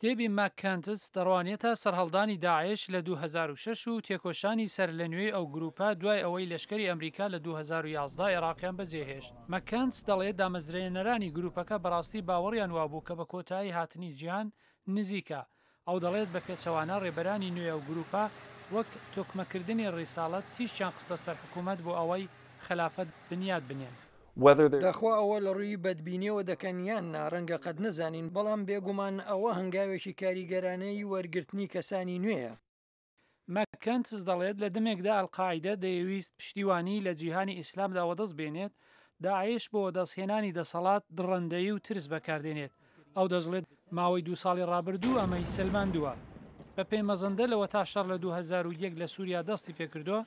کتێبی ماککانتس دەڕوانێتە سەرهەڵدانی داعش لە 2006 و تێکۆشانی سەر لە نوێی ئەو گروپە دوای ئەوەی لەشکری ئەمریکا لە 2011 عێراقیان بەجێهێشت. ماککانتس دەڵێت دامەزرێنەرانی گروپەکە بەڕاستی باوەڕیان وابوو کە بە کۆتایی هاتنی جیهان نزیکە. ئەو دەڵێت بە پێچەوانە ڕێبەرانی نوێ و گروپە وەک تۆکمەکردنی ڕیساڵەت تیشیان خستە سەر حکوومەت بۆ ئەوەی خلافەت بنیاد بنێن. داخوا ئەوە لە ڕووی بەدبینیەوە دەکەنیان ڕەنگە قەت نەزانین، بەڵام بێگومان ئەوە هەنگاوێکی کاریگەرانەی وەرگرتنی کەسانی نوێیە. ماککانتس دەڵێت لە دمێکدا ئەڵقاعیدە دەیویست پشتیوانی لە جیهانی ئیسلامدا وەدەست بێنێت، داعش بۆ دەستهێنانی دەسەڵات دڕندەیی و ترس بەکاردێنێت. ئەو دەژڵێت ماوەی 2 ساڵی ڕابردوو ئەمەی سلماندووە. بە پێی مەزەندە لەوە تا شەڕ لە 2001 لە سووریا دەستی پێکردووە،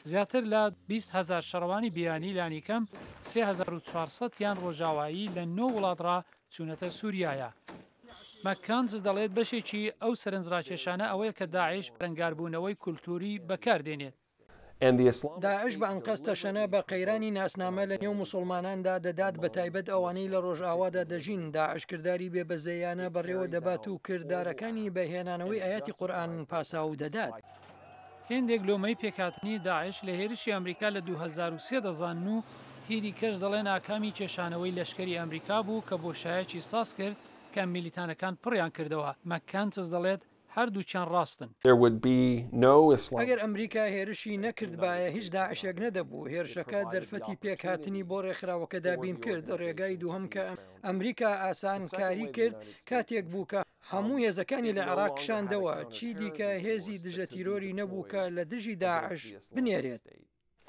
زیاتر لە 20,000 شەڕەوانی بیانی لانیکەم 3400 یان ڕۆژاوایی لە 9 وڵاتڕا چوونەتە سووریایە. ماککانتس دەڵێت بەشێکی ئەو سەرنجڕاکێشانە ئەوەیە کە داعش پرەنگاربوونەوەی کولتوری بەکاردێنێت. داعش بە ئەنقەستە شەنە بە قەیرانی ناسنامە لە نێو موسڵماناندا دەدات، بە تایبەت ئەوانەی لە ڕۆژئاوادا دەژین. داعش کردداری بێبەزەیانە بەڕێوە دەبات و کردارەکانی بەهێنانەوەی ئاەتی قورئان پاساو دەدات. هێندێک لۆمەی پێکهاتنی داعش لە هێرشی ئەمریکا لە 2003 دەزان و هیری کەش دەڵێن ئاکامی کێشانەوەی لەشکری ئەمریکا بوو کە بۆ شایەکی ساز کرد کە میلیتانەکان پڕیان کردەوە. ماککانتس دەڵێت هەردووچیان ڕاستن. ئەگەر ئەمریکا هێرشی نەکرد باە هیچ داعشێک نەدەبوو. هێرشەکە دەرفەتی پێکهاتنی بۆ ڕێکخراوەکەدا بین کرد. ڕێگای دووهەم کە ئەمریکا ئاسانکاری کرد کاتێک بوو کە هەموو هێزەکانی لە عێراق کشاندەوە. چی دیکە هێزی دژە تیرۆری نەبوو کە لە دژی داعش بنێرێت.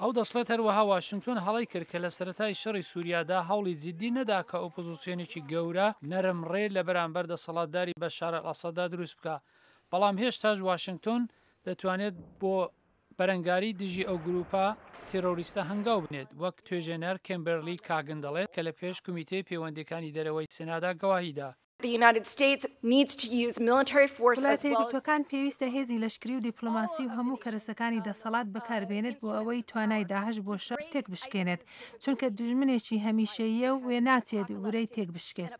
ئەو دەسڵێت هەروەها واشنگتن هەڵی کرد کە لە سەرەتای شەڕی سووریادا هەوڵی جددی نەدا کە ئۆپۆزیسیۆنێکی گەورە نەرمڕێ لە بەرامبەر دەسەڵاتداری بەشار ئەسەدا دروست بکە. بەڵام هێشتاش واشنگتن دەتوانێت بۆ بەرەنگاری دژی ئەو گروپە تێرۆریستە هەنگاو بنێت، وەک توێژێنەر کێمبەرلی کاگن دەڵێت کە لە پێش کۆمیتەی پەیوەندیەکانی دەرەوەی سێنادا گەواهیدا. وڵاتە پێویستە هێزی لەشکری و دیپلۆماسی و هەموو کەرەسەکانی دەسەڵات بەکاربێنێت بۆ ئەوەی توانای داعش بۆ شەڕ تێک بشکێنێت، چونکە دژمنێکی هەمیشەیە و وێ ناچێت ورەی تێک بشکێت.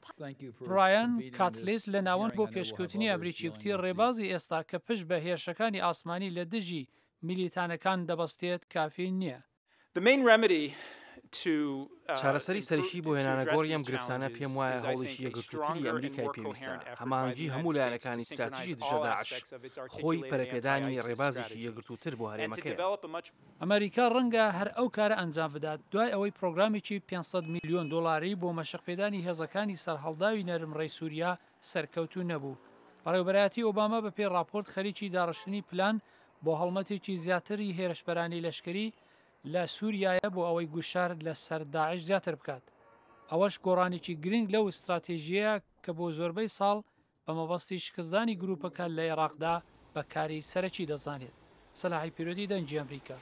برایان کاتلیس لە ناوەند بۆ پێشکەوتنی ئەمریکی کوتی ڕێبازی ئێستا کە پشت بە هێرشەکانی ئاسمانی لە دژی میلیتانەکان دەبەستێت کافی نییە. چارەسەری سەرشی بۆ هێنانە گۆڕی ئەم گرفتانە پێم وایە هەوڵێکی یەکگرتووتری ئەمریکای پێویستە. هەماهەنگی هەموو لایەنەکانی استراتیژی دژە داعش خۆی پەرەپێدانی ڕێبازێکی یەکگرتووتر بۆ هەرێمەکەیە. ئەمریکا ڕەنگە هەر ئەو کارە ئەنجام بدات دوای ئەوەی پرۆگرامێکی 500 میلیۆن دلاری بۆ مەشقپێدانی هێزەکانی سەرهەڵداوی نەرمڕێی سووریا سەرکەوتوو نەبوو. بەڕێوەبەرایەتی ئۆباما بەپێی راپۆرت خەریکی داڕشتنی پلان بۆ هەڵمەتێکی زیاتری هێرشبەرانی لەشکری لە سووریایە بۆ ئەوەی گوشار لە سەر داعش زیاتر بکات. ئەوەش گۆڕانێکی گرنگ لەو استراتێژیە کە بۆ زۆربەی ساڵ بە مەبەستی شکستدانی گروپەکە لە عێراقدا بەکاری سەرەکی دەزانێت. سەلاحی پیرۆدی دەنجی ئەمریکا.